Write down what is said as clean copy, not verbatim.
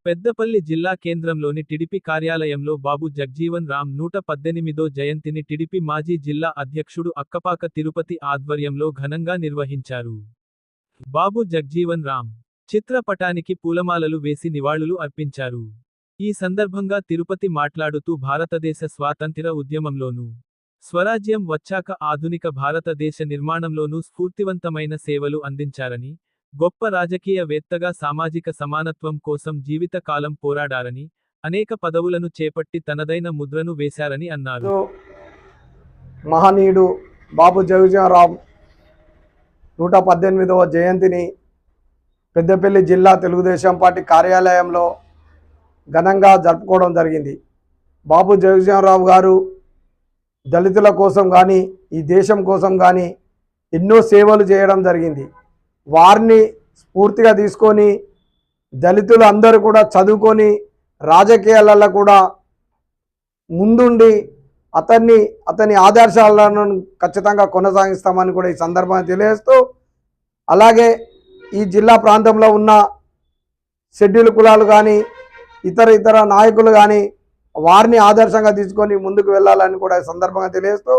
పెద్దపల్లి జిల్లా కేంద్రంలోని టిడిపి కార్యాలయంలో బాబు జగ్జీవన్ రామ్ 118వ జయంతిని టిడిపి మాజీ జిల్లా అధ్యక్షుడు అక్కపాక తిరుపతి ఆధ్వర్యంలో ఘనంగా నిర్వహించారు. బాబు జగ్జీవన్ రామ్ చిత్రపటానికి పూలమాలలు వేసి నివాళులు అర్పించారు. ఈ సందర్భంగా తిరుపతి మాట్లాడుతూ భారతదేశ స్వాతంత్ర్య ఉద్యమంలోనూ, స్వరాజ్యం వచ్చాక ఆధునిక భారతదేశ నిర్మాణంలోనూ స్ఫూర్తివంతమైన సేవలు అందించారని, గొప్ప రాజకీయవేత్తగా సామాజిక సమానత్వం కోసం జీవిత కాలం పోరాడారని, అనేక పదవులను చేపట్టి తనదైన ముద్రను వేశారని అన్నారు. మహనీయుడు బాబు జగ్జీవన్ రామ్ 118వ జయంతిని పెద్దపల్లి జిల్లా తెలుగుదేశం పార్టీ కార్యాలయంలో ఘనంగా జరుపుకోవడం జరిగింది. బాబు జగ్జీవన్ రామ్ గారు దళితుల కోసం కానీ ఈ దేశం కోసం కానీ ఎన్నో సేవలు చేయడం జరిగింది. వారిని స్ఫూర్తిగా తీసుకొని దళితులు అందరూ కూడా చదువుకొని రాజకీయాలలో కూడా ముందుండి అతని ఆదర్శాలను ఖచ్చితంగా కొనసాగిస్తామని కూడా ఈ సందర్భంగా తెలియజేస్తూ, అలాగే ఈ జిల్లా ప్రాంతంలో ఉన్న షెడ్యూల్ కులాలు కానీ ఇతర నాయకులు కానీ వారిని ఆదర్శంగా తీసుకొని ముందుకు వెళ్ళాలని కూడా ఈ సందర్భంగా తెలియజేస్తూ